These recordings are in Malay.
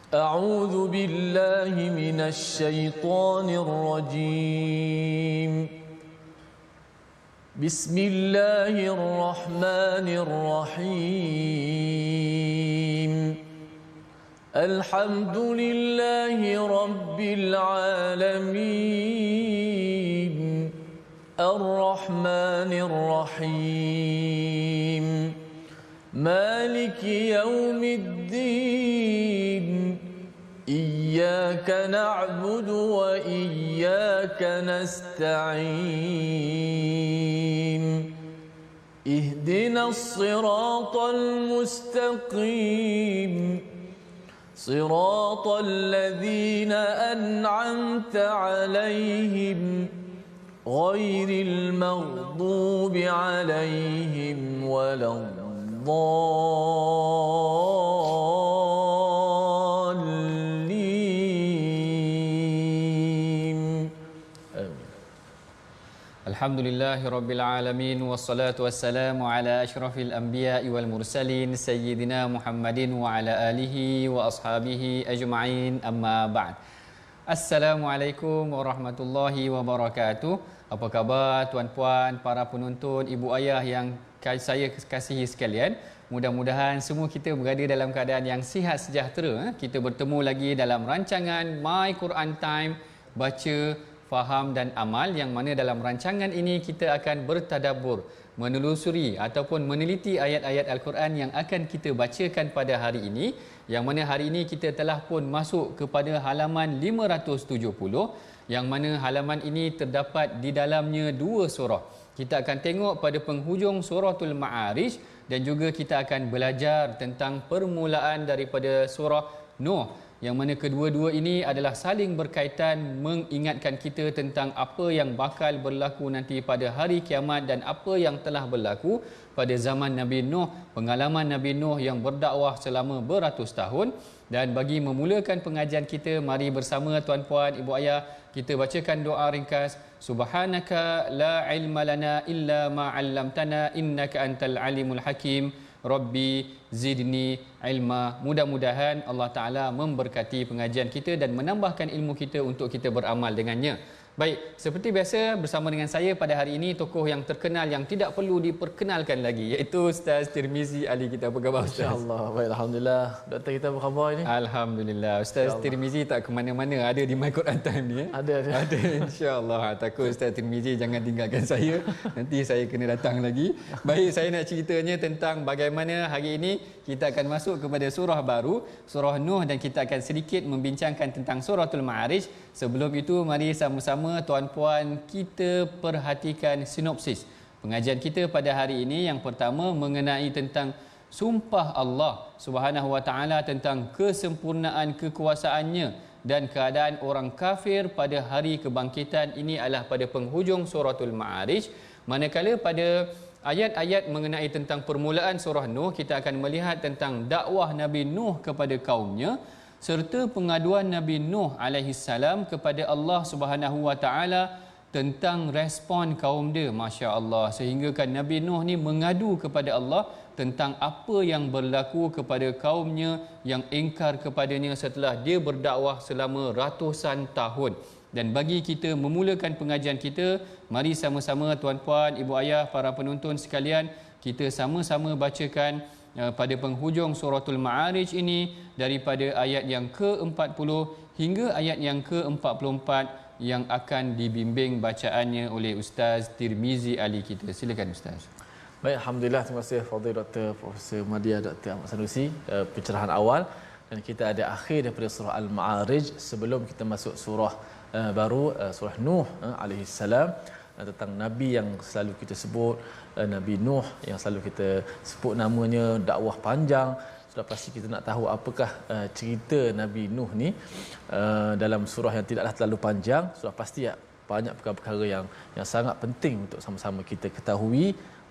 أعوذ بالله من الشيطان الرجيم. بسم الله الرحمن الرحيم. الحمد لله رب العالمين الرحمن الرحيم مالك يوم الدين إياك نعبد وإياك نستعين اهدنا الصراط المستقيم صراط الذين أنعمت عليهم غير المغضوب عليهم ولا الضالين. Alhamdulillahirabbil alamin wassalatu wassalamu ala asyrafil anbiya'i wal mursalin sayyidina Muhammadin wa ala alihi wa ashabihi ajma'in, amma ba'd. Assalamualaikum warahmatullahi wabarakatuh. Apa khabar tuan-puan, para penonton, ibu ayah yang saya kasihi sekalian? Mudah-mudahan semua kita berada dalam keadaan yang sihat sejahtera. Kita bertemu lagi dalam rancangan My Quran Time, baca, faham dan amal, yang mana dalam rancangan ini kita akan bertadabbur, menelusuri ataupun meneliti ayat-ayat Al-Quran yang akan kita bacakan pada hari ini, yang mana hari ini kita telah pun masuk kepada halaman 570, yang mana halaman ini terdapat di dalamnya dua surah. Kita akan tengok pada penghujung suratul Ma'arij dan juga kita akan belajar tentang permulaan daripada surah Nuh, yang mana kedua-dua ini adalah saling berkaitan, mengingatkan kita tentang apa yang bakal berlaku nanti pada hari kiamat dan apa yang telah berlaku pada zaman Nabi Nuh, pengalaman Nabi Nuh yang berdakwah selama beratus tahun. Dan bagi memulakan pengajian kita, mari bersama tuan-puan, ibu ayah, kita bacakan doa ringkas. Subhanaka la ilma lana illa ma 'allamtana innaka antal alimul hakim. Rabbi zidni ilma. Mudah-mudahan Allah Ta'ala memberkati pengajian kita dan menambahkan ilmu kita untuk kita beramal dengannya. Baik, seperti biasa bersama dengan saya pada hari ini tokoh yang terkenal yang tidak perlu diperkenalkan lagi, iaitu Ustaz Tirmizi Ali kita. Apa khabar Ustaz? InsyaAllah, baik, Alhamdulillah. Doktor kita apa khabar ini? Alhamdulillah. Ustaz Tirmizi tak ke mana-mana, ada di My Quran Time ni. Ada. InsyaAllah. Takut Ustaz Tirmizi jangan tinggalkan saya, nanti saya kena datang lagi. Baik, saya nak ceritanya tentang bagaimana hari ini kita akan masuk kepada surah baru, surah Nuh, dan kita akan sedikit membincangkan tentang suratul Ma'arij. Sebelum itu, mari sama-sama tuan-puan kita perhatikan sinopsis pengajian kita pada hari ini. Yang pertama mengenai tentang sumpah Allah Subhanahu Wa Taala tentang kesempurnaan kekuasaannya dan keadaan orang kafir pada hari kebangkitan. Ini adalah pada penghujung suratul Ma'arij. Manakala pada ayat-ayat mengenai tentang permulaan surah Nuh, kita akan melihat tentang dakwah Nabi Nuh kepada kaumnya serta pengaduan Nabi Nuh alaihi salam kepada Allah Subhanahu Wa Taala tentang respon kaum dia. Masya-Allah, sehingga kan Nabi Nuh ni mengadu kepada Allah tentang apa yang berlaku kepada kaumnya yang ingkar kepadanya setelah dia berdakwah selama ratusan tahun. Dan bagi kita memulakan pengajian kita, mari sama-sama tuan-puan, ibu ayah, para penonton sekalian, kita sama-sama bacakan pada penghujung suratul Ma'arij ini daripada ayat yang ke-40 hingga ayat yang ke-44 yang akan dibimbing bacaannya oleh Ustaz Tirmizi Ali kita. Silakan Ustaz. Baik, Alhamdulillah, terima kasih Fadil Dr. Profesor Madya Dr. Ahmad Sanusi pencerahan awal. Dan kita ada akhir daripada surah Al-Ma'arij sebelum kita masuk surah baru, surah Nuh alaihi salam, tentang Nabi yang selalu kita sebut, Nabi Nuh yang selalu kita sebut namanya, dakwah panjang. Sudah pasti kita nak tahu apakah cerita Nabi Nuh ni dalam surah yang tidaklah terlalu panjang. Sudah pasti banyak perkara-perkara yang sangat penting untuk sama-sama kita ketahui,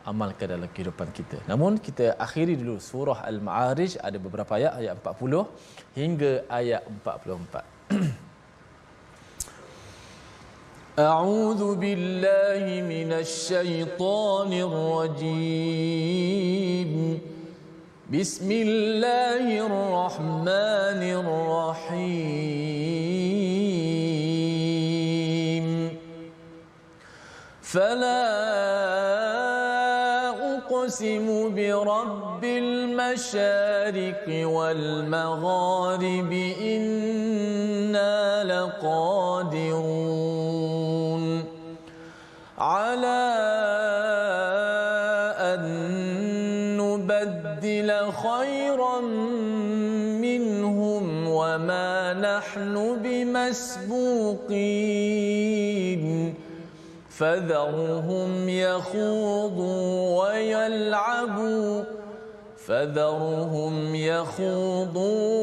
amalkan dalam kehidupan kita. Namun kita akhiri dulu surah Al-Ma'arij, ada beberapa ayat 40 hingga ayat 44. أعوذ بالله من الشيطان الرجيم Bismillahirrahmanirrahim. Fala uqsimu birabbil masyariqi wal magharibi inna laqadirun ala an nubaddila khairan minhum wa ma nahnu bimasbuqin فذرهم يخوضوا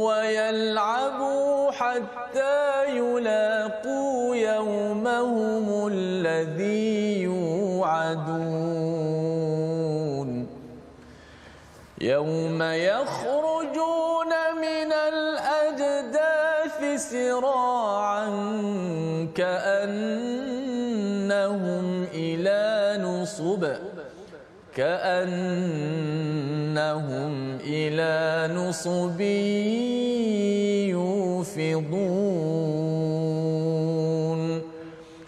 ويلعبوا حتى يلاقوا يومهم الذي يوعدون يوم يخرجون من الأجداث سراعا كأنهم إلى نصب يوفضون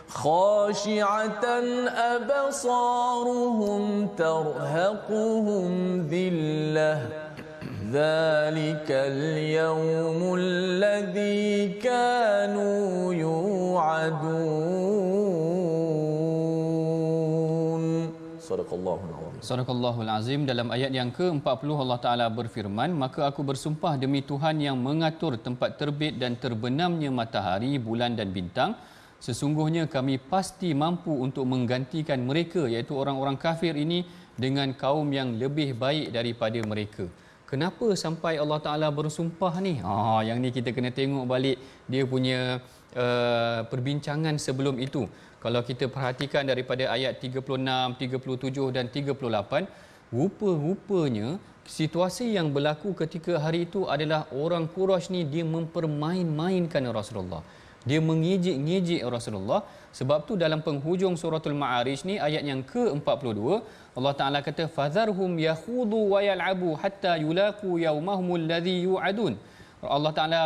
خاشعة أبصارهم ترهقهم ذلة ذلك اليوم الذي كانوا يوعدون. Sadaqallahul Azim. Dalam ayat yang ke-40 Allah Ta'ala berfirman, maka aku bersumpah demi Tuhan yang mengatur tempat terbit dan terbenamnya matahari, bulan dan bintang, sesungguhnya kami pasti mampu untuk menggantikan mereka, iaitu orang-orang kafir ini, dengan kaum yang lebih baik daripada mereka. Kenapa sampai Allah Ta'ala bersumpah ni? Yang ni kita kena tengok balik dia punya perbincangan sebelum itu. Kalau kita perhatikan daripada ayat 36, 37 dan 38, rupa-rupanya situasi yang berlaku ketika hari itu adalah orang Quraisy ni dia mempermain-mainkan Rasulullah. Dia mengejek-ngejek Rasulullah. Sebab tu dalam penghujung suratul Ma'arij ni ayat yang ke-42 Allah Taala kata fadharhum yakhudu wa yal'abu hatta yulaqu yaumahumul ladzi yu'adun. Allah Taala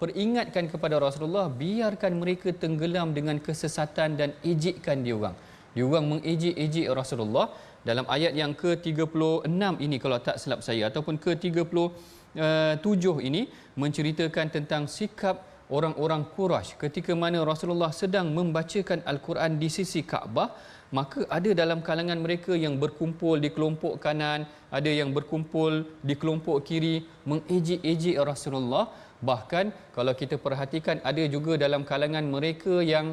peringatkan kepada Rasulullah, biarkan mereka tenggelam dengan kesesatan dan ejekkan dia orang. Dia orang mengejek-ejek Rasulullah. Dalam ayat yang ke-36 ini kalau tak silap saya, ataupun ke-37 ini menceritakan tentang sikap orang-orang Quraisy ketika mana Rasulullah sedang membacakan Al-Quran di sisi Kaabah. Maka ada dalam kalangan mereka yang berkumpul di kelompok kanan, ada yang berkumpul di kelompok kiri mengejek-ejek Rasulullah. Bahkan kalau kita perhatikan ada juga dalam kalangan mereka yang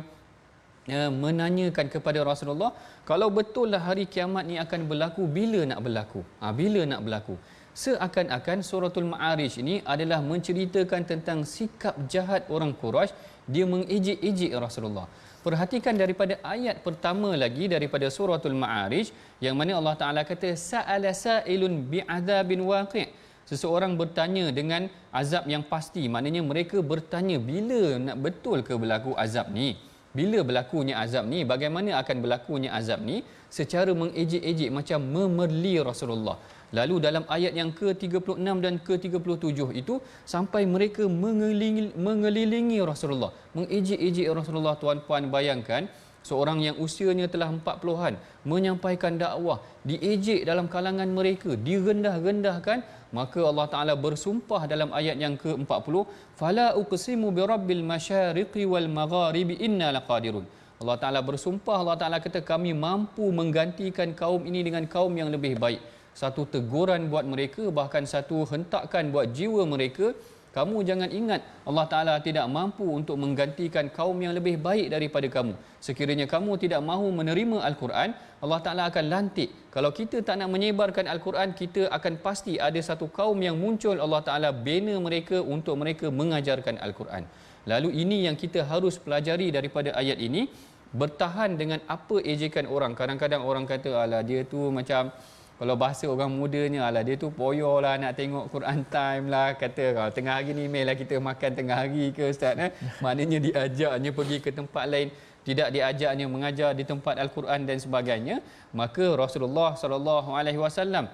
menanyakan kepada Rasulullah, kalau betul lah hari kiamat ni akan berlaku, bila nak berlaku? Bila nak berlaku? Seakan-akan suratul Ma'arij ini adalah menceritakan tentang sikap jahat orang Quraisy, dia mengejek-ejek Rasulullah. Perhatikan daripada ayat pertama lagi daripada suratul Ma'arij yang mana Allah Ta'ala kata sa'ala sa'ilun bi'adzabin waqi'. Seseorang bertanya dengan azab yang pasti. Maknanya mereka bertanya, bila nak betul ke berlaku azab ni? Bila berlakunya azab ni? Bagaimana akan berlakunya azab ni? Secara mengejek-ejek, macam memerli Rasulullah. Lalu dalam ayat yang ke-36 dan ke-37 itu sampai mereka mengelilingi Rasulullah, mengejek-ejek Rasulullah. Tuan-puan bayangkan, seorang yang usianya telah 40-an menyampaikan dakwah, diejek dalam kalangan mereka, direndah-rendahkan. Maka Allah Ta'ala bersumpah dalam ayat yang ke-40, fala uqsimu birabbil masyariqi wal magharibi inna laqadirun. Allah Ta'ala bersumpah, Allah Ta'ala kata kami mampu menggantikan kaum ini dengan kaum yang lebih baik. Satu teguran buat mereka, bahkan satu hentakan buat jiwa mereka. Kamu jangan ingat Allah Ta'ala tidak mampu untuk menggantikan kaum yang lebih baik daripada kamu. Sekiranya kamu tidak mahu menerima Al-Quran, Allah Ta'ala akan lantik. Kalau kita tak nak menyebarkan Al-Quran, kita akan pasti ada satu kaum yang muncul, Allah Ta'ala bina mereka untuk mereka mengajarkan Al-Quran. Lalu ini yang kita harus pelajari daripada ayat ini. Bertahan dengan apa ejekan orang. Kadang-kadang orang kata, alah dia tu macam, kalau bahasa orang mudanya, alah dia tu poyo lah nak tengok Quran time lah. Kata kalau tengah hari ni mail lah kita makan tengah hari ke Ustaz? Maknanya diajaknya pergi ke tempat lain, tidak diajaknya mengajar di tempat Al-Quran dan sebagainya. Maka Rasulullah SAW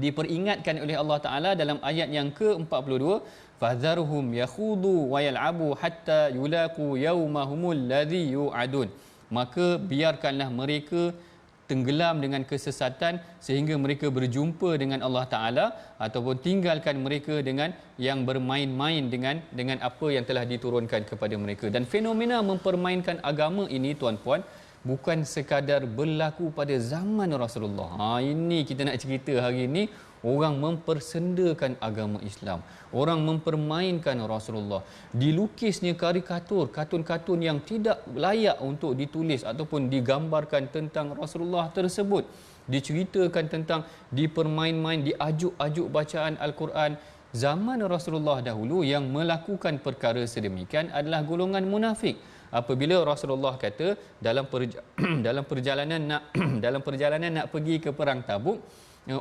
diperingatkan oleh Allah Taala dalam ayat yang ke-42, fadharhum yakhudu wa yal'abu hatta yulaqu yaumahumul ladzi yu'adun. Maka biarkanlah mereka tenggelam dengan kesesatan sehingga mereka berjumpa dengan Allah Taala, ataupun tinggalkan mereka dengan yang bermain-main dengan apa yang telah diturunkan kepada mereka. Dan fenomena mempermainkan agama ini, tuan-puan, bukan sekadar berlaku pada zaman Rasulullah. Ini kita nak cerita hari ini, orang mempersendakan agama Islam. Orang mempermainkan Rasulullah. Dilukisnya karikatur, katun-katun yang tidak layak untuk ditulis ataupun digambarkan tentang Rasulullah tersebut. Diceritakan tentang dipermain-main, diajuk-ajuk bacaan Al-Quran. Zaman Rasulullah dahulu yang melakukan perkara sedemikian adalah golongan munafik. Apabila Rasulullah kata dalam perjalanan nak pergi ke perang Tabuk,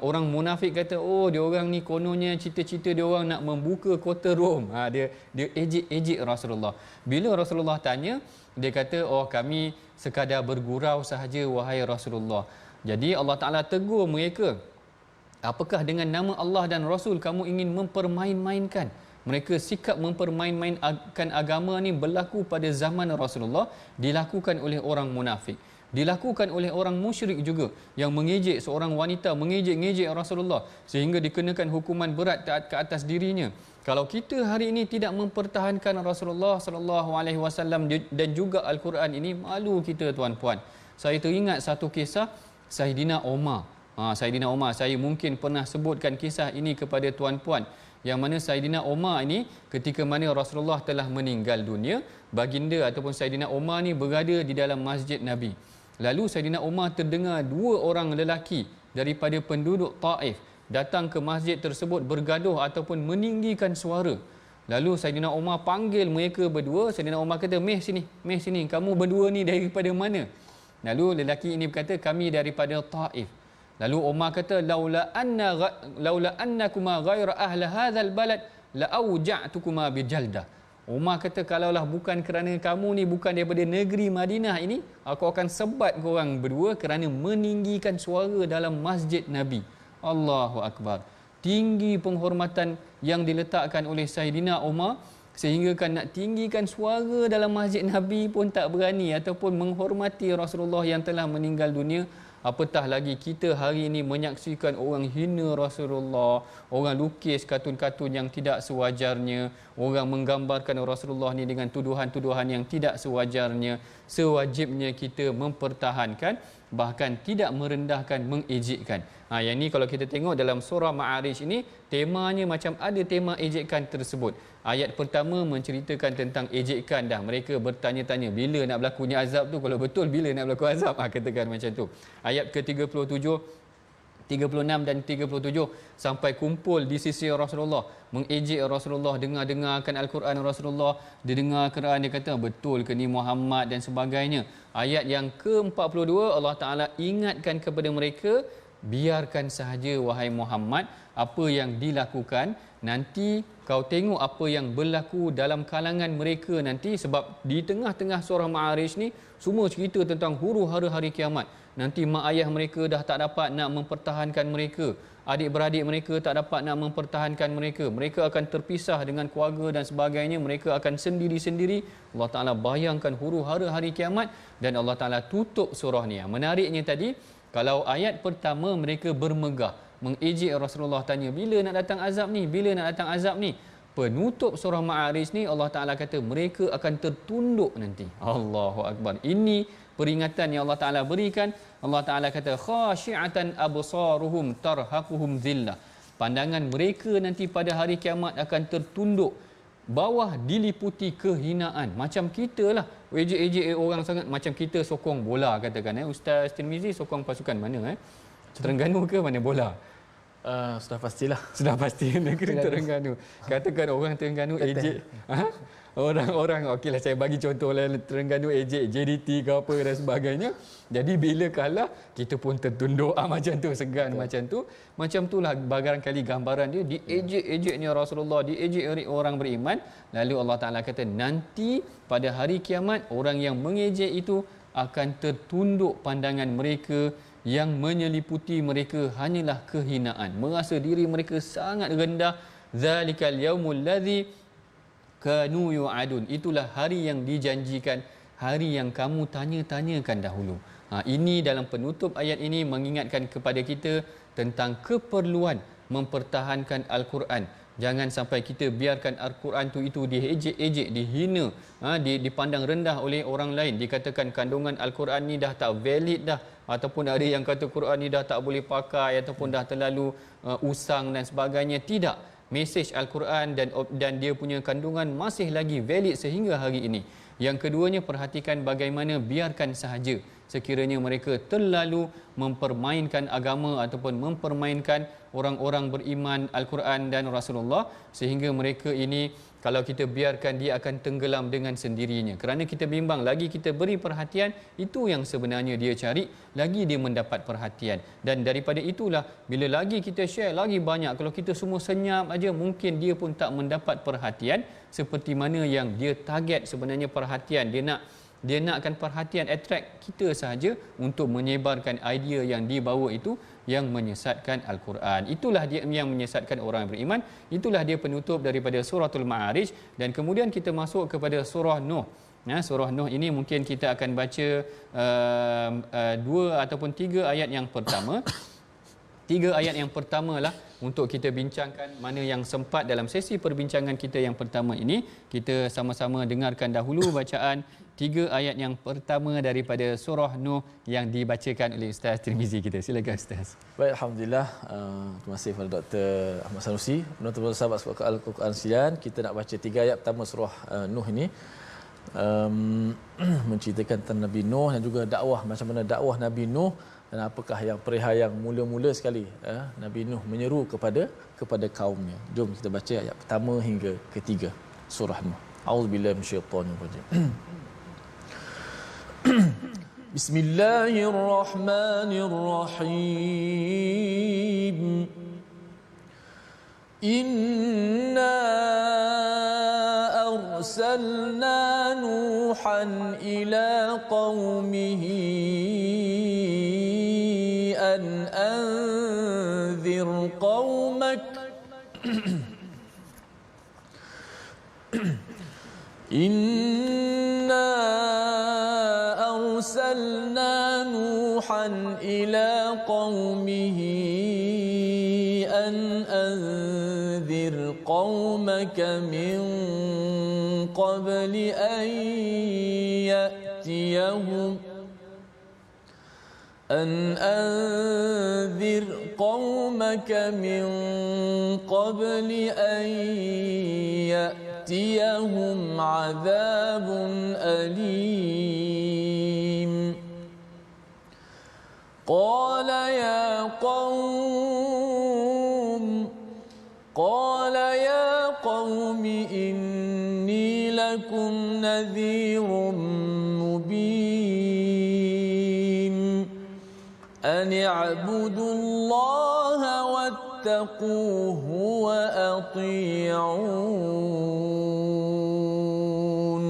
orang munafik kata, oh dia orang ni kononnya cita-cita dia orang nak membuka kota Rom. Dia ejek Rasulullah. Bila Rasulullah tanya, dia kata, oh kami sekadar bergurau sahaja wahai Rasulullah. Jadi Allah Taala tegur mereka, apakah dengan nama Allah dan Rasul kamu ingin mempermain-mainkan? Mereka sikap mempermain-mainkan agama ni berlaku pada zaman Rasulullah, dilakukan oleh orang munafik, dilakukan oleh orang musyrik juga yang mengejek seorang wanita, mengejek Rasulullah sehingga dikenakan hukuman berat ke atas dirinya. Kalau kita hari ini tidak mempertahankan Rasulullah sallallahu alaihi wasallam dan juga Al-Quran ini, malu kita, tuan-puan. Saya teringat satu kisah Saidina Umar. Saidina Umar, saya mungkin pernah sebutkan kisah ini kepada tuan-puan, yang mana Saidina Umar ini ketika mana Rasulullah telah meninggal dunia, baginda ataupun Saidina Umar ni berada di dalam masjid Nabi. Lalu Saidina Umar terdengar dua orang lelaki daripada penduduk Taif datang ke masjid tersebut bergaduh ataupun meninggikan suara. Lalu Saidina Umar panggil mereka berdua. Saidina Umar kata, meh sini, kamu berdua ni daripada mana? Lalu lelaki ini berkata, kami daripada Taif. Lalu Umar kata, laula annakuma ghaira ahli hadzal balad la auja'tukuma bijaldah. Umar kata, kalaulah bukan kerana kamu ni bukan daripada negeri Madinah ini, aku akan sebat korang berdua kerana meninggikan suara dalam masjid Nabi. Allahu Akbar. Tinggi penghormatan yang diletakkan oleh Saidina Umar, sehingga kan nak tinggikan suara dalam masjid Nabi pun tak berani ataupun menghormati Rasulullah yang telah meninggal dunia. Apatah lagi kita hari ini menyaksikan orang hina Rasulullah, orang lukis katun-katun yang tidak sewajarnya, orang menggambarkan Rasulullah ni dengan tuduhan-tuduhan yang tidak sewajarnya. Sewajibnya kita mempertahankan, bahkan tidak merendahkan, mengejekkan. Yang ni kalau kita tengok dalam surah Ma'arij ini, temanya macam ada tema ejekan tersebut. Ayat pertama menceritakan tentang ejekan dah. Mereka bertanya-tanya, bila nak berlakunya azab tu? Kalau betul, bila nak berlaku azab? Katakan macam tu. Ayat ke-37, 36 dan 37 sampai kumpul di sisi Rasulullah, mengejek Rasulullah, dengarkan Al-Quran Rasulullah, dia dengar Quran, dia kata betul ke ni Muhammad dan sebagainya. Ayat yang ke-42 Allah Taala ingatkan kepada mereka, biarkan sahaja wahai Muhammad apa yang dilakukan, nanti kau tengok apa yang berlaku dalam kalangan mereka nanti. Sebab di tengah-tengah surah Ma'arij ni semua cerita tentang huru-hara hari kiamat. Nanti mak ayah mereka dah tak dapat nak mempertahankan mereka, adik-beradik mereka tak dapat nak mempertahankan mereka, mereka akan terpisah dengan keluarga dan sebagainya, mereka akan sendiri-sendiri. Allah Ta'ala bayangkan huru-hara hari kiamat dan Allah Ta'ala tutup surah ni. Menariknya tadi, kalau ayat pertama mereka bermegah, mengejek Rasulullah, tanya bila nak datang azab ni, bila nak datang azab ni. Penutup surah Ma'arij ni Allah Ta'ala kata mereka akan tertunduk nanti. Allahu Akbar. Ini peringatan yang Allah Ta'ala berikan. Allah Ta'ala kata khashi'atan absaruhum tarhaquhum zillah. Pandangan mereka nanti pada hari kiamat akan tertunduk, bawah diliputi kehinaan. Macam kita lah, ejek-ejek orang sangat. Macam kita sokong bola katakan. Ustaz Tirmizi sokong pasukan mana? Terengganu ke mana bola? Sudah pastilah. Sudah pasti negeri Terengganu. Katakan orang Terengganu ejek. Orang okeylah, saya bagi contoh lah, Terengganu ejek JDT ke apa dan sebagainya. Jadi bila kalah kita pun tertunduk macam tu, segan. Macam itulah barangkali gambaran dia. Diejek-ejeknya Rasulullah, diejek orang beriman. Lalu Allah Ta'ala kata nanti pada hari kiamat orang yang mengejek itu akan tertunduk pandangan mereka yang menyeliputi mereka hanyalah kehinaan, merasa diri mereka sangat rendah. Zalikal yaumul ladzi kanu yu'adun, itulah hari yang dijanjikan, hari yang kamu tanya-tanyakan dahulu. Ini dalam penutup ayat ini mengingatkan kepada kita tentang keperluan mempertahankan Al-Quran. Jangan sampai kita biarkan Al-Quran itu diejek-ejek, dihina, dipandang rendah oleh orang lain. Dikatakan kandungan Al-Quran ni dah tak valid dah, ataupun ada yang kata Quran ni dah tak boleh pakai, ataupun dah terlalu usang dan sebagainya. Tidak. Mesej Al-Quran dan dia punya kandungan masih lagi valid sehingga hari ini. Yang keduanya, perhatikan bagaimana biarkan sahaja sekiranya mereka terlalu mempermainkan agama ataupun mempermainkan orang-orang beriman Al-Quran dan Rasulullah, sehingga mereka ini kalau kita biarkan dia akan tenggelam dengan sendirinya. Kerana kita bimbang, lagi kita beri perhatian, itu yang sebenarnya dia cari, lagi dia mendapat perhatian. Dan daripada itulah, bila lagi kita share lagi banyak, kalau kita semua senyap aja, mungkin dia pun tak mendapat perhatian seperti mana yang dia target sebenarnya perhatian. Dia nakkan perhatian, attract kita sahaja untuk menyebarkan idea yang dibawa itu yang menyesatkan Al-Quran. Itulah dia yang menyesatkan orang beriman. Itulah dia penutup daripada suratul Ma'arij. Dan kemudian kita masuk kepada surah Nuh. Surah Nuh ini mungkin kita akan baca 2 ataupun 3 ayat yang pertama. 3 ayat yang pertama lah untuk kita bincangkan, mana yang sempat dalam sesi perbincangan kita yang pertama ini. Kita sama-sama dengarkan dahulu bacaan 3 ayat yang pertama daripada surah Nuh yang dibacakan oleh Ustaz Tirmizi kita. Silakan Ustaz. Baik, alhamdulillah. Terima kasih kepada Dr. Ahmad Sanusi. Penonton sahabat Al-Quran sekalian, kita nak baca 3 ayat pertama surah Nuh ini. Menceritakan tentang Nabi Nuh dan juga dakwah, macam mana dakwah Nabi Nuh dan apakah yang perihal yang mula-mula sekali Nabi Nuh menyeru kepada kaumnya. Jom kita baca ayat pertama hingga ketiga surah Nuh. A'udzubillahi minasyaitonirrajim. Bismillahirrahmanirrahim. Inna arsalna Nuhan ila qaumihi an anzir qaumak Inna arsalna Nuhan ila qaumihi an anzir qaumaka min qabli an ya'tiyahum أن أنذر قومك من قبل أن يأتيهم عذاب أليم قال يا قوم إني لكم نذير مبين أن اعبدوا الله واتقوه وأطيعون.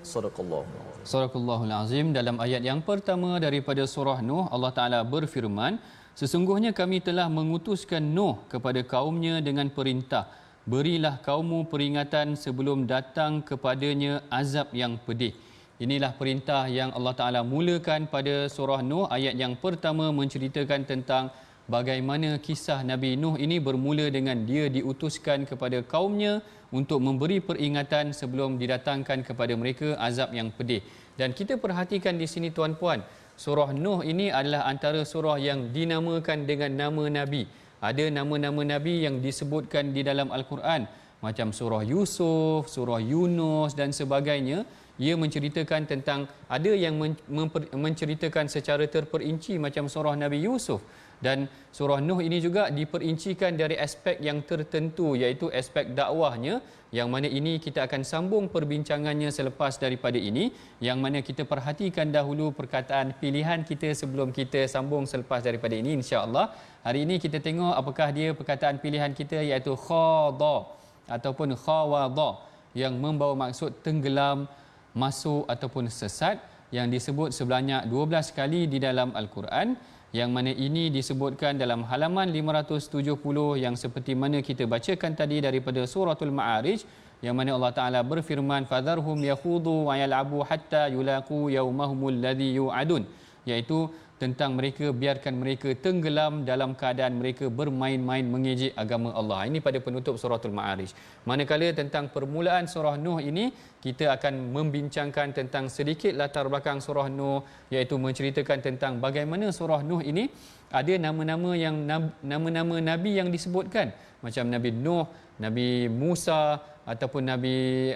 صدق الله. Sadaqallahul Azim. Dalam ayat yang pertama daripada surah Nuh, Allah Ta'ala berfirman, sesungguhnya kami telah mengutuskan Nuh kepada kaumnya dengan perintah, berilah kaummu peringatan sebelum datang kepadanya azab yang pedih. Inilah perintah yang Allah Ta'ala mulakan pada surah Nuh. Ayat yang pertama menceritakan tentang bagaimana kisah Nabi Nuh ini bermula dengan dia diutuskan kepada kaumnya untuk memberi peringatan sebelum didatangkan kepada mereka azab yang pedih. Dan kita perhatikan di sini tuan-puan, surah Nuh ini adalah antara surah yang dinamakan dengan nama Nabi. Ada nama-nama Nabi yang disebutkan di dalam Al-Quran, macam surah Yusuf, surah Yunus dan sebagainya. Ia menceritakan tentang, ada yang menceritakan secara terperinci macam surah Nabi Yusuf. Dan surah Nuh ini juga diperincikan dari aspek yang tertentu, iaitu aspek dakwahnya, yang mana ini kita akan sambung perbincangannya selepas daripada ini, yang mana kita perhatikan dahulu perkataan pilihan kita sebelum kita sambung selepas daripada ini, insya-Allah. Hari ini kita tengok apakah dia perkataan pilihan kita, iaitu khada ataupun khawada, yang membawa maksud tenggelam, masuk ataupun sesat, yang disebut sebanyak 12 kali di dalam Al-Quran. yang mana ini disebutkan dalam halaman 570 yang seperti mana kita bacakan tadi daripada suratul Ma'arij, yang mana Allah Taala berfirman fadharhum yakhudu wa yal'abu hatta yulaqu yaumahumul ladzi yu'adun, iaitu tentang mereka, biarkan mereka tenggelam dalam keadaan mereka bermain-main mengejek agama Allah. Ini pada penutup suratul Ma'arij. Manakala tentang permulaan surah Nuh ini, kita akan membincangkan tentang sedikit latar belakang surah Nuh, iaitu menceritakan tentang bagaimana surah Nuh ini ada nama-nama yang nama-nama nabi yang disebutkan, macam Nabi Nuh, Nabi Musa ataupun Nabi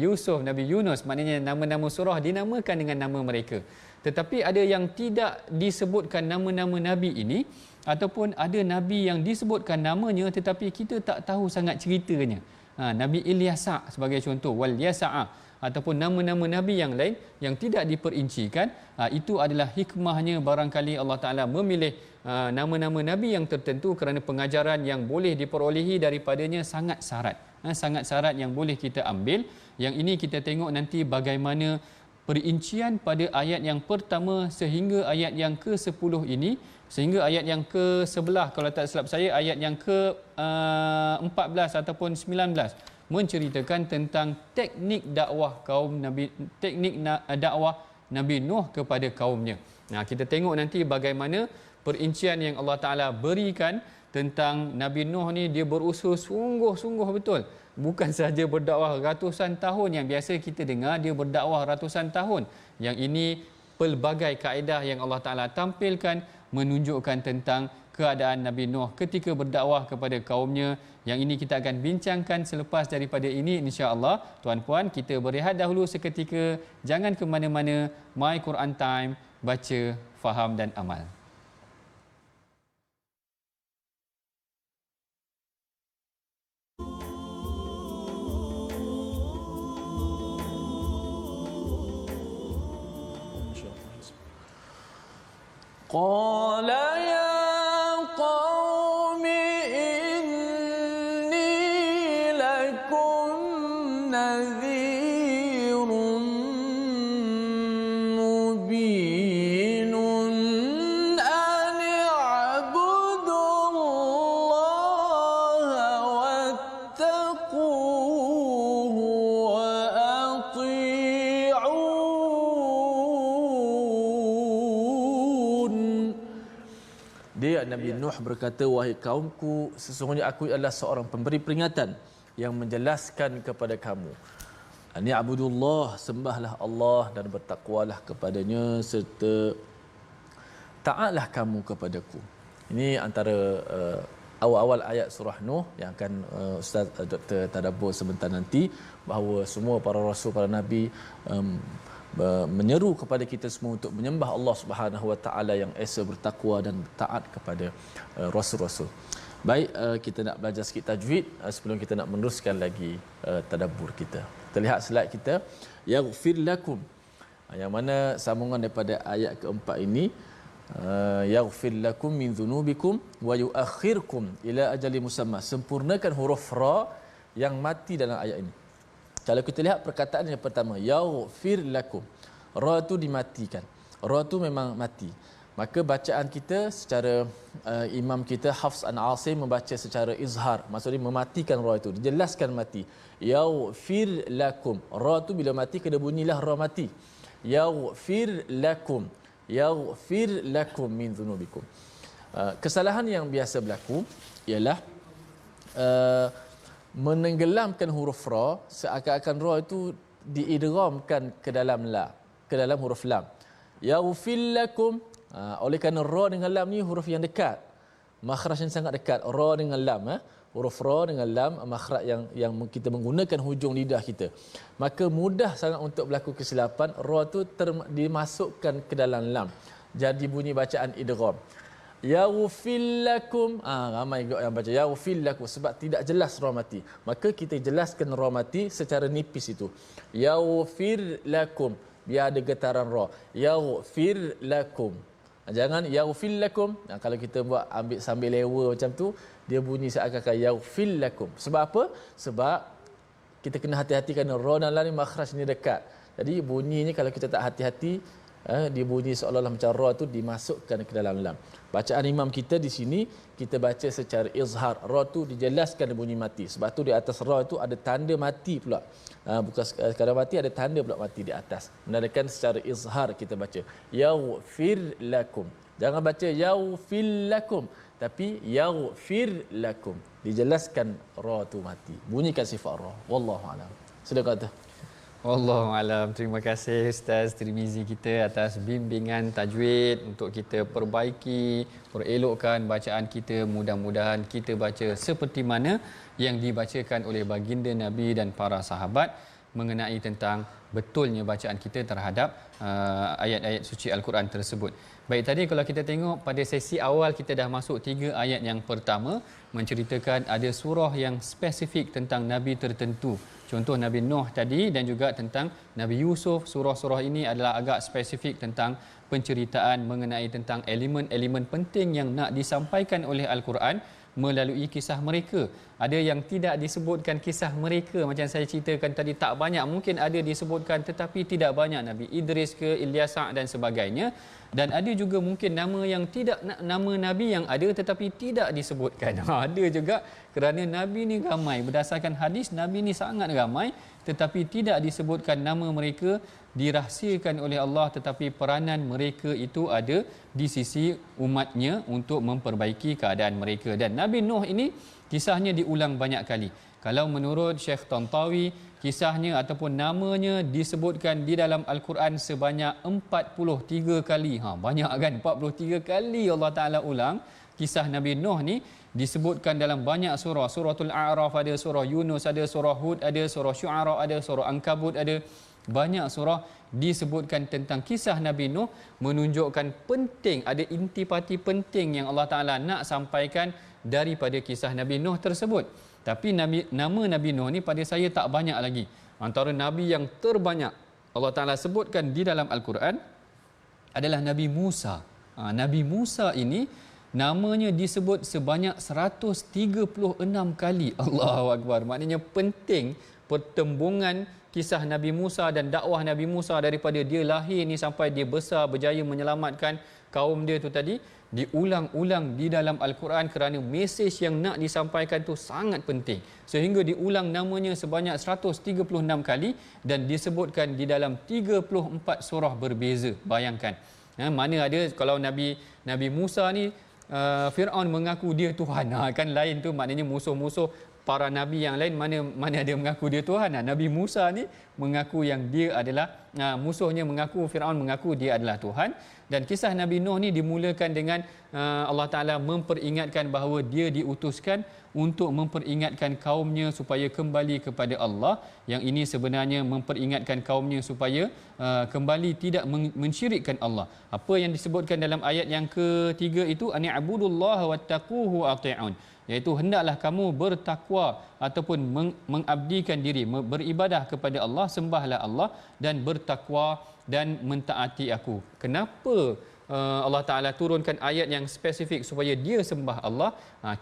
Yusuf, Nabi Yunus. Maknanya nama-nama surah dinamakan dengan nama mereka. Tetapi ada yang tidak disebutkan nama-nama nabi ini, ataupun ada nabi yang disebutkan namanya tetapi kita tak tahu sangat ceritanya. Nabi Ilyasa sebagai contoh, wal Yasa'a, ataupun nama-nama nabi yang lain yang tidak diperincikan. Itu adalah hikmahnya, barangkali Allah Taala memilih nama-nama nabi yang tertentu kerana pengajaran yang boleh diperolehi daripadanya sangat syarat. Sangat syarat yang boleh kita ambil. Yang ini kita tengok nanti bagaimana perincian pada ayat yang pertama sehingga ayat yang ke-10 ini, sehingga ayat yang ke-11 kalau tak silap saya, ayat yang ke-14 ataupun 19, menceritakan tentang teknik dakwah kaum Nabi, teknik dakwah Nabi Nuh kepada kaumnya. Kita tengok nanti bagaimana perincian yang Allah Taala berikan tentang Nabi Nuh ni. Dia berusaha sungguh-sungguh betul, bukan sahaja berdakwah ratusan tahun yang biasa kita dengar, dia berdakwah ratusan tahun. Yang ini pelbagai kaedah yang Allah Taala tampilkan menunjukkan tentang keadaan Nabi Nuh ketika berdakwah kepada kaumnya. Yang ini kita akan bincangkan selepas daripada ini, insya-Allah. Tuan-puan, kita berehat dahulu seketika, jangan ke mana-mana. My Quran Time, baca, faham dan amal. قال يا قوم إني لكم نذير مبين أن اعبدوا الله واتقوه وأطيعون. Dia Nabi Nuh berkata, wahai kaumku, sesungguhnya aku adalah seorang pemberi peringatan yang menjelaskan kepada kamu. Ani abudullah, sembahlah Allah dan bertakwalah kepadanya, serta taatlah kamu kepadaku. Ini antara awal-awal ayat surah Nuh yang akan Ustaz Dr. tadabbur sebentar nanti, bahawa semua para rasul, para nabi menyeru kepada kita semua untuk menyembah Allah Subhanahu Wa Taala yang esa, bertakwa dan taat kepada rasul-rasul. Baik, kita nak belajar sikit tajwid sebelum kita nak meneruskan lagi tadabbur kita. Kita lihat slide kita, yaghfir lakum, yang mana sambungan daripada ayat keempat ini, yaghfir lakum min dhunubikum wa yuakhirkum ila ajali musamma. Sempurnakan huruf ra yang mati dalam ayat ini. Kalau kita lihat perkataan yang pertama, yaghfir lakum, ra tu dimatikan, ra tu memang mati. Maka bacaan kita secara imam kita Hafs an Asim membaca secara izhar, maksudnya mematikan ra itu, dijelaskan mati. Yaghfir lakum, ra tu bila mati kena bunyilah ra mati. Yaghfir lakum, yaghfir lakum min dhunubikum. Kesalahan yang biasa berlaku ialah menenggelamkan huruf ra, seakan-akan ra itu diidghamkan ke dalam la, ke dalam huruf lam. Yaghfir lakum, oleh kerana ra dengan lam ni huruf yang dekat, makhraj yang sangat dekat, ra dengan lam, huruf ra dengan lam, makhraj yang kita menggunakan hujung lidah kita, maka mudah sangat untuk berlaku kesilapan. Ra tu dimasukkan ke dalam lam, jadi bunyi bacaan idgham. Yaghfir lakum, ramai juga yang baca yaghfir lakum sebab tidak jelas ra mati. Maka kita jelaskan ra mati secara nipis itu. Yaghfir lakum, biar ada getaran ra. Yaghfir lakum. Jangan yaghfir lakum. Kalau kita buat ambil sambil lewa macam tu, dia bunyi seakan-akan yaghfir lakum. Sebab apa? Sebab kita kena hati-hati kerana ra dan lam ni makhraj ni dekat. Jadi bunyinya kalau kita tak hati-hati, dia bunyi seolah-olah macam ra tu dimasukkan ke dalam lam. Bacaan imam kita di sini kita baca secara izhar, ra tu dijelaskan bunyi mati. Sebab tu di atas ra tu ada tanda mati pula. Bukan sekadar mati, ada tanda pula mati di atas. Menandakan secara izhar kita baca yaghfir lakum. Jangan baca yaghfir lakum, tapi yaghfir lakum. Dijelaskan ra tu mati. Bunyikan sifat ra. Wallahu alam. Silakan kata. Wallahu alam. Terima kasih Ustaz Tirmizi kita atas bimbingan tajwid untuk kita perbaiki, perelokkan bacaan kita. Mudah-mudahan kita baca seperti mana yang dibacakan oleh baginda Nabi dan para sahabat mengenai tentang betulnya bacaan kita terhadap ayat-ayat suci Al-Quran tersebut. Baik, tadi kalau kita tengok pada sesi awal kita dah masuk 3 ayat yang pertama menceritakan ada surah yang spesifik tentang Nabi tertentu. Contoh Nabi Nuh tadi dan juga tentang Nabi Yusuf. Surah-surah ini adalah agak spesifik tentang penceritaan mengenai tentang elemen-elemen penting yang nak disampaikan oleh Al-Quran melalui kisah mereka. Ada yang tidak disebutkan kisah mereka macam saya ceritakan tadi, tak banyak, mungkin ada disebutkan tetapi tidak banyak. Nabi Idris ke Ilyasa dan sebagainya. Dan ada juga mungkin nama yang tidak, nama Nabi yang ada tetapi tidak disebutkan. Ada juga kerana Nabi ni ramai, berdasarkan hadis Nabi ni sangat ramai tetapi tidak disebutkan nama mereka, dirahsiakan oleh Allah, tetapi peranan mereka itu ada di sisi umatnya untuk memperbaiki keadaan mereka. Dan Nabi Nuh ini kisahnya diulang banyak kali. Kalau menurut Syekh Tantawi, kisahnya ataupun namanya disebutkan di dalam Al-Quran sebanyak 43 kali. Banyak kan? 43 kali Allah Ta'ala ulang kisah Nabi Nuh ni, disebutkan dalam banyak surah. Suratul A'raf ada, surah Yunus ada, surah Hud ada, surah Syu'ara ada, surah Ankabut ada. Banyak surah disebutkan tentang kisah Nabi Nuh, menunjukkan penting, ada intipati penting yang Allah Ta'ala nak sampaikan daripada kisah Nabi Nuh tersebut. Tapi nama Nabi Nuh ni pada saya tak banyak lagi. Antara Nabi yang terbanyak Allah Ta'ala sebutkan di dalam Al-Quran adalah Nabi Musa. Nabi Musa ini namanya disebut sebanyak 136 kali. Allahu Akbar. Maknanya penting pertembungan kisah Nabi Musa dan dakwah Nabi Musa daripada dia lahir ni sampai dia besar berjaya menyelamatkan kaum dia tu tadi, diulang-ulang di dalam Al-Quran kerana mesej yang nak disampaikan tu sangat penting. Sehingga diulang namanya sebanyak 136 kali dan disebutkan di dalam 34 surah berbeza. Bayangkan. Mana ada kalau Nabi Musa ni Fir'aun mengaku dia Tuhan. Kan lain tu, maknanya musuh-musuh para nabi yang lain mana ada mengaku dia Tuhan. Nabi Musa ni mengaku yang dia adalah musuhnya, mengaku Fir'aun mengaku dia adalah Tuhan. Dan kisah Nabi Nuh ni dimulakan dengan Allah Ta'ala memperingatkan bahawa dia diutuskan untuk memperingatkan kaumnya supaya kembali kepada Allah. Yang ini sebenarnya memperingatkan kaumnya supaya kembali tidak mensyirikkan Allah. Apa yang disebutkan dalam ayat yang ketiga itu, ani'budullaha wattaquhu ati'un, iaitu hendaklah kamu bertakwa ataupun mengabdikan diri, beribadah kepada Allah, sembahlah Allah dan bertakwa dan mentaati aku. Kenapa Allah Ta'ala turunkan ayat yang spesifik supaya dia sembah Allah?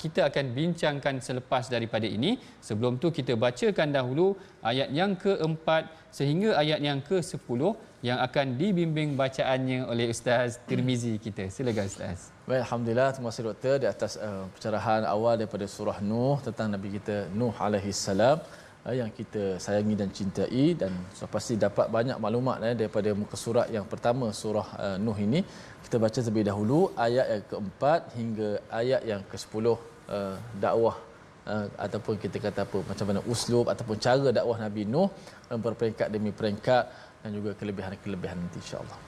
Kita akan bincangkan selepas daripada ini. Sebelum tu kita bacakan dahulu ayat yang keempat sehingga ayat yang ke-10 yang akan dibimbing bacaannya oleh Ustaz Tirmizi kita. Silakan Ustaz. Baik, alhamdulillah, terima kasih Doktor di atas pencerahan awal daripada surah Nuh tentang Nabi kita Nuh alaihi salam yang kita sayangi dan cintai, dan pasti dapat banyak maklumat daripada muka surat yang pertama surah Nuh ini. Kita baca terlebih dahulu ayat yang keempat hingga ayat yang ke-10, dakwah ataupun kita kata apa, macam mana uslub ataupun cara dakwah Nabi Nuh berperingkat demi peringkat dan juga kelebihan-kelebihan nanti insya-Allah.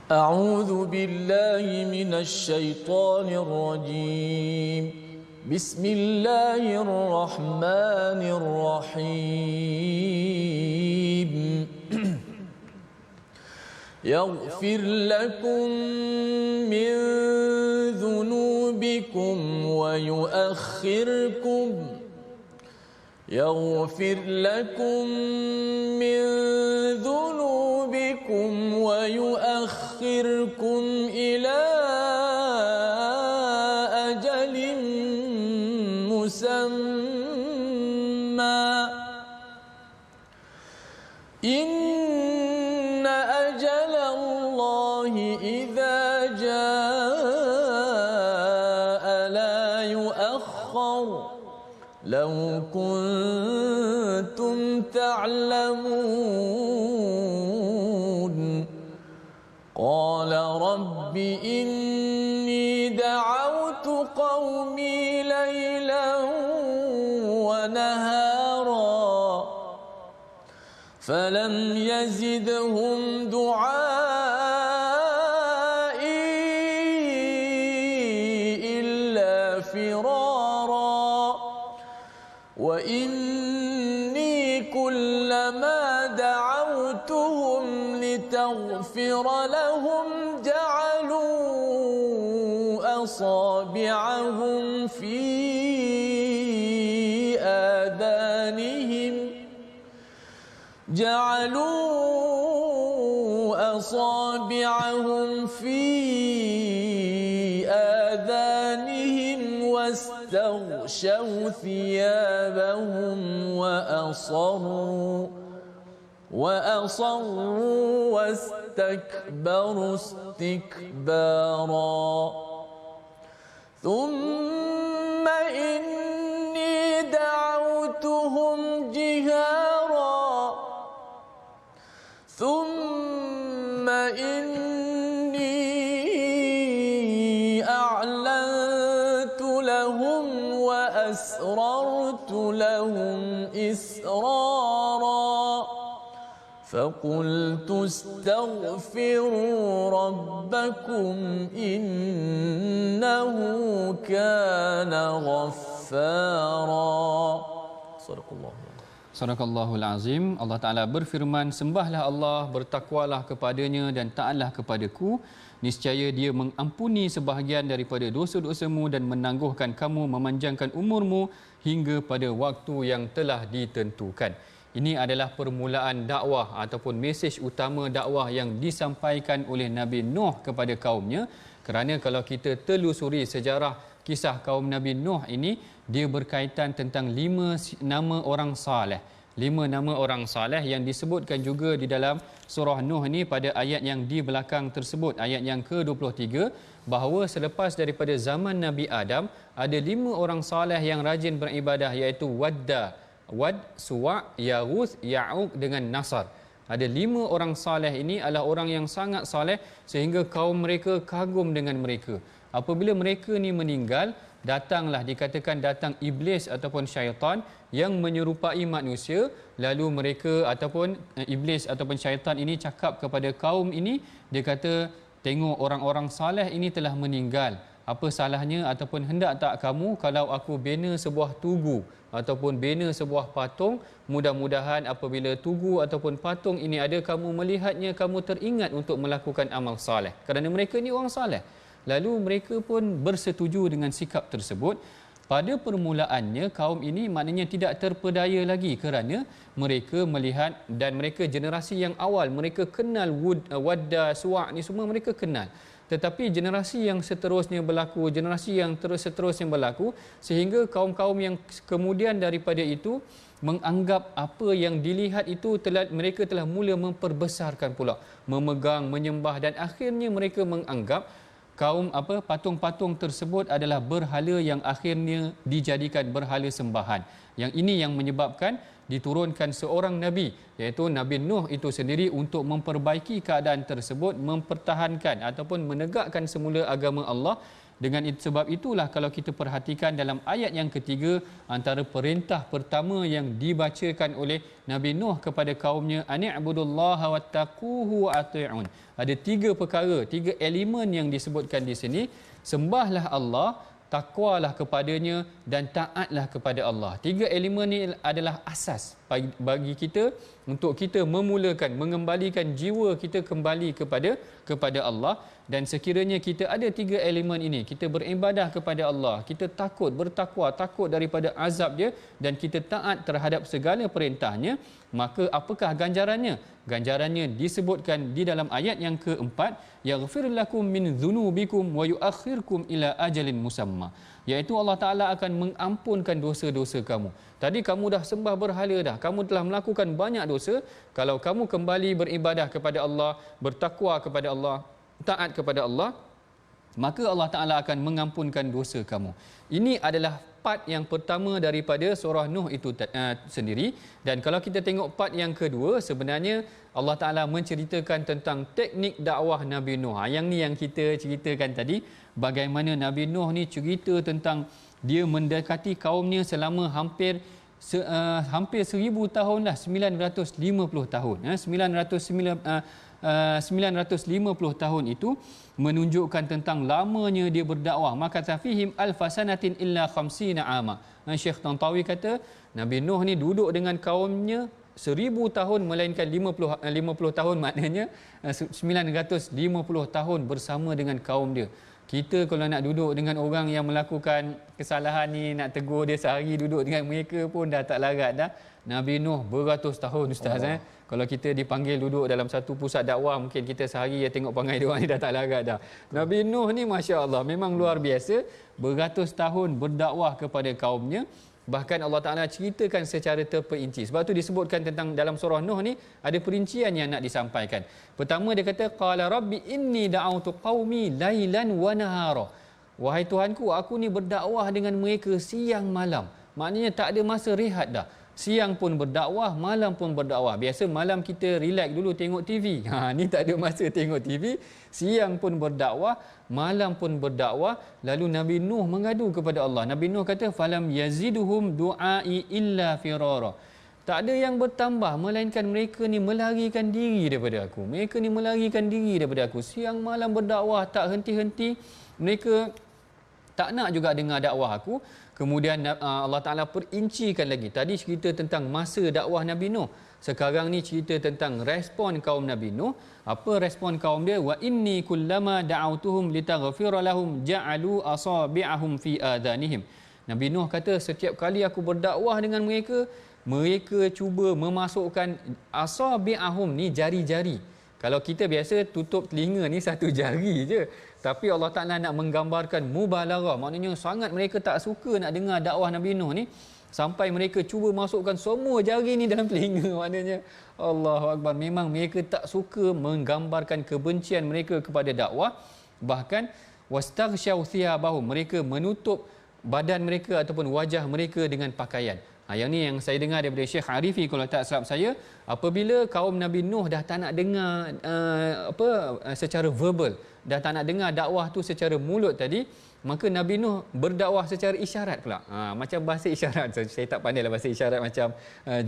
A'udzu billahi minasy syaithanir rajim. Bismillahirrahmanirrahim. Yaghfir lakum min dhunubikum wa yu'akhirkum يغفر لكم من ذنوبكم ويؤخركم إلى أجل مسمى inna ajalallahi idza jaa la yuakhkhar law kuntum ta'lamun qala rabbi inni da'awtu qaumi laylan wa nahara falam yazidhum du'ai illa firara wa inni kullama da'awtuhum litaghfira lahum ja'alu asabi'ahum fi آذانهم جعلوا أصابعهم في آذانهم واستغشوا ثيابهم وأصروا واستكبروا استكبارا ثم إني دعوتهم جهارا ثم إني أعلنت لهم وأسررت لهم إسرارا فقلت استغفروا ربكم إنه كان غفارا صدق الله. Sadaqallahul Azim. Allah Ta'ala berfirman, sembahlah Allah, bertakwalah kepadanya dan taatlah kepadaku. Niscaya dia mengampuni sebahagian daripada dosa-dosamu dan menangguhkan kamu, memanjangkan umurmu hingga pada waktu yang telah ditentukan. Ini adalah permulaan dakwah ataupun mesej utama dakwah yang disampaikan oleh Nabi Nuh kepada kaumnya. Kerana kalau kita telusuri sejarah kisah kaum Nabi Nuh ini, dia berkaitan tentang 5 nama orang saleh. 5 nama orang saleh yang disebutkan juga di dalam surah Nuh ini pada ayat yang di belakang tersebut, ayat yang ke-23, bahawa selepas daripada zaman Nabi Adam ada 5 orang saleh yang rajin beribadah, iaitu Wad, Suwa', Yaghuth, Ya'uq dengan Nasar. Ada 5 orang saleh ini adalah orang yang sangat saleh sehingga kaum mereka kagum dengan mereka. Apabila mereka ni meninggal, dikatakan datang iblis ataupun syaitan yang menyerupai manusia, lalu mereka ataupun iblis ataupun syaitan ini cakap kepada kaum ini, dia kata, tengok orang-orang saleh ini telah meninggal. Apa salahnya ataupun hendak tak kamu kalau aku bina sebuah tugu ataupun bina sebuah patung, mudah-mudahan apabila tugu ataupun patung ini ada, kamu melihatnya, kamu teringat untuk melakukan amal saleh. Kerana mereka ni orang saleh. Lalu mereka pun bersetuju dengan sikap tersebut. Pada permulaannya kaum ini maknanya tidak terpedaya lagi kerana mereka melihat, dan mereka generasi yang awal, mereka kenal Wadda, Suwa' ni semua mereka kenal. Tetapi generasi yang seterusnya berlaku, generasi yang seterusnya berlaku, sehingga kaum-kaum yang kemudian daripada itu menganggap apa yang dilihat itu mereka telah mula memperbesarkan pula, memegang, menyembah, dan akhirnya mereka menganggap patung-patung tersebut adalah berhala yang akhirnya dijadikan berhala sembahan. Yang ini yang menyebabkan diturunkan seorang nabi, iaitu Nabi Nuh itu sendiri, untuk memperbaiki keadaan tersebut, mempertahankan ataupun menegakkan semula agama Allah. Dengan sebab itulah kalau kita perhatikan dalam ayat yang ketiga, antara perintah pertama yang dibacakan oleh Nabi Nuh kepada kaumnya, ani'budullaha wattaquhu wa ati'un. Ada 3 perkara, 3 elemen yang disebutkan di sini. Sembahlah Allah, takwalah kepadanya dan taatlah kepada Allah. 3 elemen ini adalah asas bagi kita untuk kita memulakan, mengembalikan jiwa kita kembali kepada Allah. Dan sekiranya kita ada 3 elemen ini, kita beribadah kepada Allah, kita takut, bertakwa, takut daripada azab dia, dan kita taat terhadap segala perintahnya, maka apakah ganjarannya? Ganjarannya disebutkan di dalam ayat yang keempat, yaghfir lakum min dzunubikum wa yuakhirkum ila ajalin musamma. iaitu Allah Ta'ala akan mengampunkan dosa-dosa kamu. Tadi kamu dah sembah berhala dah, kamu telah melakukan banyak dosa. Kalau kamu kembali beribadah kepada Allah, bertakwa kepada Allah, taat kepada Allah, maka Allah Ta'ala akan mengampunkan dosa kamu. Ini adalah part yang pertama daripada surah Nuh itu sendiri. Dan kalau kita tengok part yang kedua, sebenarnya Allah Ta'ala menceritakan tentang teknik dakwah Nabi Nuh. Yang ni yang kita ceritakan tadi, bagaimana Nabi Nuh ni cerita tentang dia mendekati kaumnya selama hampir 1000 tahun lah, 950 tahun. 950 tahun itu menunjukkan tentang lamanya dia berdakwah. Maka tafihim alfasanatin illa khamsina ama. Syekh Tantawi kata Nabi Nuh ni duduk dengan kaumnya 1000 tahun melainkan 50 tahun, maknanya 950 tahun bersama dengan kaum dia. Kita kalau nak duduk dengan orang yang melakukan kesalahan ni, nak tegur dia sehari duduk dengan mereka pun dah tak larat dah. Nabi Nuh beratus tahun ustaz. Kalau kita dipanggil duduk dalam satu pusat dakwah, mungkin kita sehari ya tengok perangai dia orang ni dah tak larat dah. Nabi Nuh ni masya-Allah memang luar biasa, beratus tahun berdakwah kepada kaumnya. Bahkan Allah Ta'ala ceritakan secara terperinci. Sebab tu disebutkan tentang dalam surah Nuh ni ada perincian yang nak disampaikan. Pertama dia kata qala rabbi inni da'autu qaumi lailan wa nahara. Wahai Tuhanku, aku ni berdakwah dengan mereka siang malam. Maknanya tak ada masa rehat dah. Siang pun berdakwah, malam pun berdakwah. Biasa malam kita relax dulu tengok TV. Ni tak ada masa tengok TV. Siang pun berdakwah, malam pun berdakwah. Lalu Nabi Nuh mengadu kepada Allah. Nabi Nuh kata falam yaziduhum du'ai illa firara. Tak ada yang bertambah melainkan mereka ni melarikan diri daripada aku. Mereka ni melarikan diri daripada aku. Siang malam berdakwah tak henti-henti. Mereka tak nak juga dengar dakwah aku. Kemudian Allah Ta'ala perincikan lagi. Tadi cerita tentang masa dakwah Nabi Nuh. Sekarang ni cerita tentang respon kaum Nabi Nuh. Apa respon kaum dia? Wa inni kullama da'autuhum litaghfira lahum ja'alu asabi'ahum fi adhanihim. Nabi Nuh kata setiap kali aku berdakwah dengan mereka, mereka cuba memasukkan asabi'ahum ni jari-jari. Kalau kita biasa tutup telinga ni satu jari je. Tapi Allah Ta'ala nak menggambarkan mubalarah. Maknanya sangat mereka tak suka nak dengar dakwah Nabi Nuh ni. Sampai mereka cuba masukkan semua jari ni dalam telinga. Maknanya Allahu Akbar. Memang mereka tak suka menggambarkan kebencian mereka kepada dakwah. Bahkan wastaghsyaw thiyabahum. Mereka menutup badan mereka ataupun wajah mereka dengan pakaian. Yang ni yang saya dengar daripada Syekh Arifi kalau tak silap saya, apabila kaum Nabi Nuh dah tak nak dengar secara verbal, dah tak nak dengar dakwah tu secara mulut tadi, maka Nabi Nuh berdakwah secara isyarat pula. Macam bahasa isyarat. Saya tak pandailah bahasa isyarat macam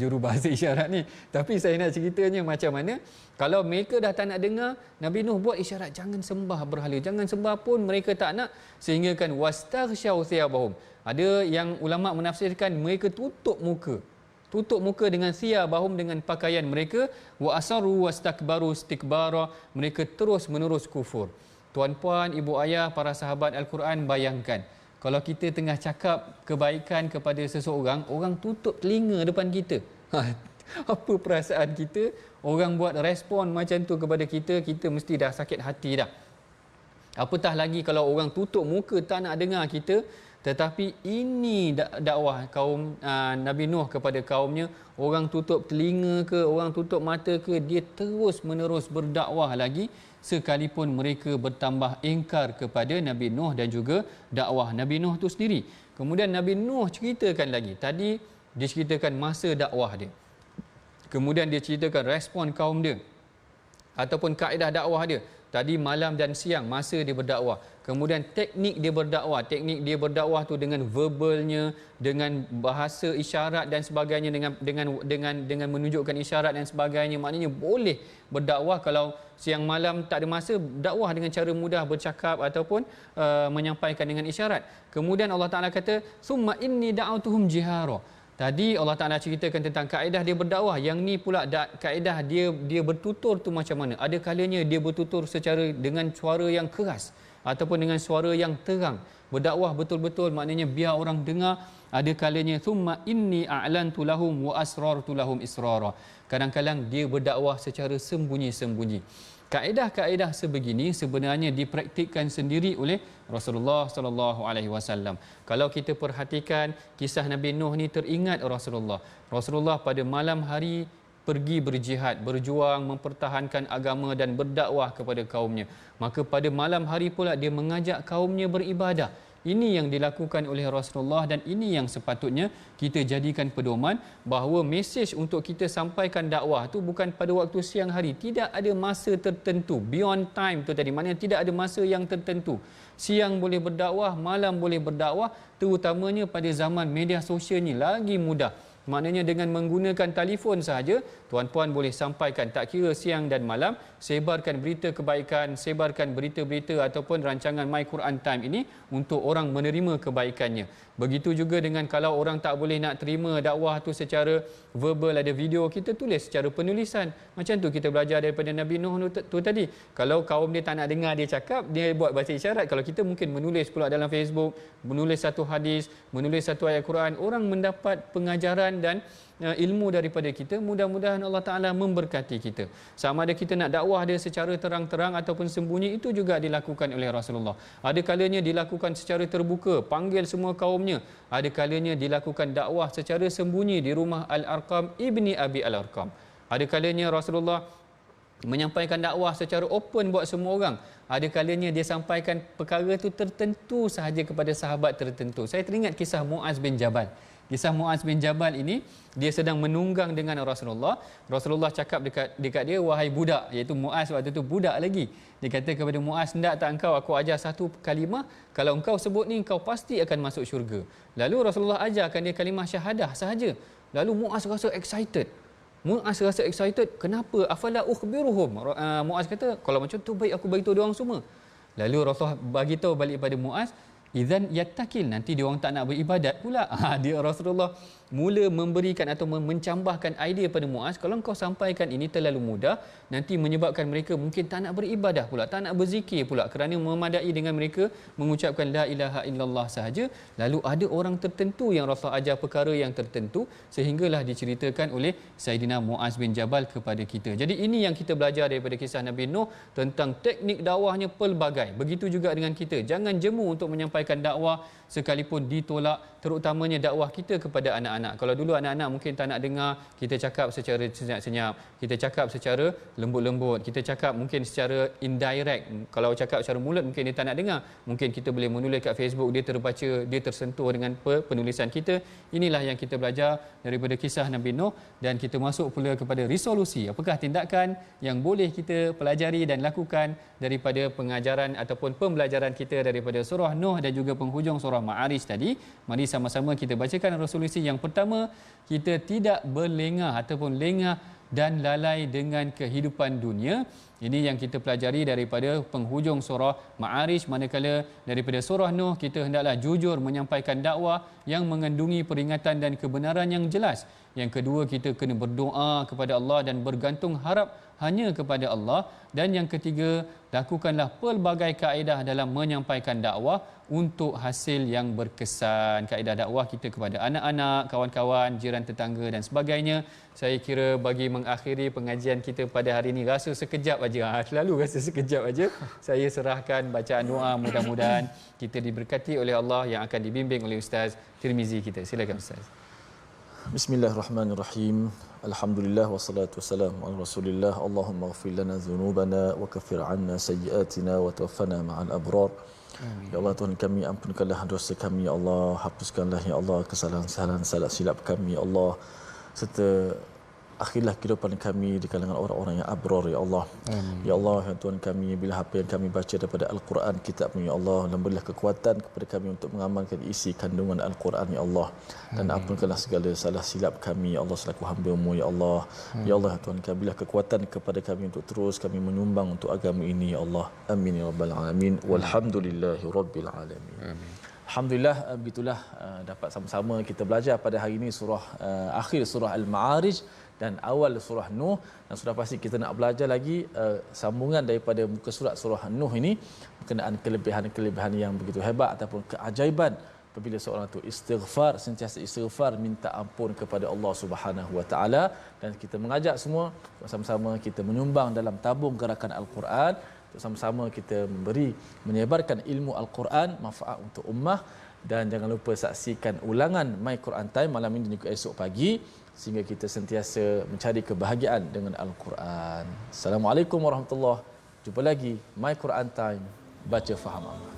juru bahasa isyarat ni. Tapi saya nak ceritanya macam mana kalau mereka dah tak nak dengar, Nabi Nuh buat isyarat jangan sembah berhala, jangan sembah pun mereka tak nak, sehingga kan wastaghsyaw thiyabahum. Ada yang ulama menafsirkan mereka tutup muka dengan thiyabahum, dengan pakaian mereka. Wa asarru wastakbaru istikbara. Mereka terus menerus kufur. Tuan-puan, ibu ayah, para sahabat Al-Quran, bayangkan kalau kita tengah cakap kebaikan kepada seseorang, orang tutup telinga depan kita. Apa perasaan kita? Orang buat respon macam tu kepada kita, kita mesti dah sakit hati dah. Apatah lagi kalau orang tutup muka tak nak dengar kita. Tetapi ini dakwah kaum Nabi Nuh kepada kaumnya. Orang tutup telinga ke, orang tutup mata ke, dia terus menerus berdakwah lagi sekalipun mereka bertambah ingkar kepada Nabi Nuh dan juga dakwah Nabi Nuh tu sendiri. Kemudian Nabi Nuh ceritakan lagi. Tadi dia ceritakan masa dakwah dia. Kemudian dia ceritakan respon kaum dia ataupun kaedah dakwah dia. Tadi malam dan siang masa dia berdakwah. Kemudian teknik dia berdakwah. Teknik dia berdakwah tu dengan verbalnya, dengan bahasa isyarat dan sebagainya, dengan menunjukkan isyarat dan sebagainya. Maknanya boleh berdakwah kalau siang malam tak ada masa, dakwah dengan cara mudah bercakap ataupun menyampaikan dengan isyarat. Kemudian Allah Ta'ala kata summa inni da'autuhum jihara. Tadi Allah Ta'ala ceritakan tentang kaedah dia berdakwah. Yang ni pula kaedah dia bertutur tu macam mana. Ada kalanya dia bertutur secara dengan suara yang keras ataupun dengan suara yang terang. Berdakwah betul-betul, maknanya biar orang dengar. Ada kalanya thumma inni a'lantu lahum wa asrartu lahum israra. Kadang-kadang dia berdakwah secara sembunyi-sembunyi. Kaedah-kaedah sebegini sebenarnya dipraktikkan sendiri oleh Rasulullah sallallahu alaihi wasallam. Kalau kita perhatikan kisah Nabi Nuh ni, teringat Rasulullah. Rasulullah pada malam hari pergi berjihad, berjuang mempertahankan agama dan berdakwah kepada kaumnya. Maka pada malam hari pula dia mengajak kaumnya beribadah. Ini yang dilakukan oleh Rasulullah dan ini yang sepatutnya kita jadikan pedoman, bahawa mesej untuk kita sampaikan dakwah tu bukan pada waktu siang hari. Tidak ada masa tertentu. Beyond time tu tadi, maknanya tidak ada masa yang tertentu. Siang boleh berdakwah, malam boleh berdakwah, terutamanya pada zaman media sosial ni lagi mudah. Maknanya dengan menggunakan telefon sahaja, tuan-puan boleh sampaikan, tak kira siang dan malam, sebarkan berita kebaikan, sebarkan berita-berita ataupun rancangan My Quran Time ini untuk orang menerima kebaikannya. Begitu juga dengan kalau orang tak boleh nak terima dakwah tu secara verbal, ada video, kita tulis secara penulisan. Macam tu kita belajar daripada Nabi Nuh tu tadi. Kalau kaum dia tak nak dengar dia cakap, dia buat bahasa isyarat. Kalau kita mungkin menulis pula dalam Facebook, menulis satu hadis, menulis satu ayat Quran, orang mendapat pengajaran dan ilmu daripada kita. Mudah-mudahan Allah Ta'ala memberkati kita. Sama ada kita nak dakwah dia secara terang-terang ataupun sembunyi, itu juga dilakukan oleh Rasulullah. Ada kalanya dilakukan secara terbuka, panggil semua kaumnya. Ada kalanya dilakukan dakwah secara sembunyi di rumah Al-Arqam ibni Abi Al-Arqam. Ada kalanya Rasulullah menyampaikan dakwah secara open buat semua orang. Ada kalanya dia sampaikan perkara itu tertentu sahaja kepada sahabat tertentu. Saya teringat kisah Muaz bin Jabal. Kisah Muaz bin Jabal ini, dia sedang menunggang dengan Rasulullah. Rasulullah cakap dekat dia, wahai budak, iaitu Muaz waktu itu budak lagi. Dia kata kepada Muaz, hendak tak engkau aku ajar satu kalimah, kalau engkau sebut ni engkau pasti akan masuk syurga. Lalu Rasulullah ajarkan dia kalimah syahadah sahaja. Lalu Muaz rasa excited. Kenapa? Afala ukhbiruhum. Muaz kata, kalau macam tu baik aku beritahu dia orang semua. Lalu Rasulullah bagi tahu balik pada Muaz, idzan yattakil, nanti dia orang tak nak beribadat pula. Dia Rasulullah mula memberikan atau mencambahkan idea pada Muaz, kalau kau sampaikan ini terlalu mudah, nanti menyebabkan mereka mungkin tak nak beribadah pula, tak nak berzikir pula, kerana memadai dengan mereka mengucapkan la ilaha illallah sahaja. Lalu ada orang tertentu yang Rasulullah ajar perkara yang tertentu, sehinggalah diceritakan oleh Saidina Muaz bin Jabal kepada kita. Jadi ini yang kita belajar daripada kisah Nabi Nuh tentang teknik dakwahnya pelbagai. Begitu juga dengan kita, jangan jemu untuk menyampaikan dakwah sekalipun ditolak, terutamanya dakwah kita kepada anak-anak. Kalau dulu anak-anak mungkin tak nak dengar, kita cakap secara senyap-senyap, kita cakap secara lembut-lembut, kita cakap mungkin secara indirect. Kalau cakap secara mulut mungkin dia tak nak dengar, mungkin kita boleh menulis kat Facebook, dia terbaca, dia tersentuh dengan penulisan kita. Inilah yang kita belajar daripada kisah Nabi Nuh, dan kita masuk pula kepada resolusi. Apakah tindakan yang boleh kita pelajari dan lakukan daripada pengajaran ataupun pembelajaran kita daripada surah Nuh dan juga penghujung surah Ma'arij tadi. Mari sama-sama kita bacakan resolusi yang pertama. Kita tidak berlengah ataupun lengah dan lalai dengan kehidupan dunia. Ini yang kita pelajari daripada penghujung surah Ma'arij. Manakala daripada surah Nuh, kita hendaklah jujur menyampaikan dakwah yang mengandungi peringatan dan kebenaran yang jelas. Yang kedua, kita kena berdoa kepada Allah dan bergantung harap hanya kepada Allah. Dan yang ketiga, lakukanlah pelbagai kaedah dalam menyampaikan dakwah untuk hasil yang berkesan. Kaedah dakwah kita kepada anak-anak, kawan-kawan, jiran tetangga dan sebagainya. Saya kira bagi mengakhiri pengajian kita pada hari ini, rasa sekejap aja. Selalu rasa sekejap aja. Saya serahkan bacaan doa, mudah-mudahan kita diberkati oleh Allah yang akan dibimbing oleh Ustaz Tirmizi kita. Silakan Ustaz. Bismillahirrahmanirrahim. Alhamdulillah wassalatu wassalamu ala Rasulillah. Allahumma ighfir lana dhunubana wa kaffir 'anna sayyi'atina wa tawaffana ma'al abrar. Amin. Ya Allah, Tuhan kami, ampunkanlah dosa kami ya Allah, hapuskanlah ya Allah kesalahan-kesalahan salah silap kami ya Allah, serta akhirlah kehidupan kami di kalangan orang-orang yang abrar ya Allah. Amin. Ya Allah, ya Tuhan kami, bila apa yang kami baca daripada Al-Quran kitab ya Allah, berilah kekuatan kepada kami untuk mengamalkan isi kandungan Al-Quran ya Allah. Dan ampunkanlah segala salah silap kami ya Allah selaku hamba-Mu ya Allah. Ya Allah, ya Tuhan kami, berilah kekuatan kepada kami untuk terus kami menyumbang untuk agama ini ya Allah. Amin ya rabbal alamin. Walhamdulillahirabbil alamin. Amin. Alhamdulillah, begitulah dapat sama-sama kita belajar pada hari ini surah akhir surah Al-Ma'arij dan awal surah Nuh, dan sudah pasti kita nak belajar lagi sambungan daripada muka surat surah Nuh ini berkenaan kelebihan-kelebihan yang begitu hebat ataupun keajaiban apabila seorang itu istighfar, sentiasa istighfar, minta ampun kepada Allah Subhanahu Wa Taala, dan kita mengajak semua sama-sama kita menyumbang dalam tabung gerakan Al-Quran, sama-sama kita menyebarkan ilmu Al-Quran, manfaat untuk ummah. Dan jangan lupa saksikan ulangan My Quran Time malam ini dan juga esok pagi, sehingga kita sentiasa mencari kebahagiaan dengan Al-Quran. Assalamualaikum warahmatullahi wabarakatuh. Jumpa lagi My Quran Time, baca faham Allah.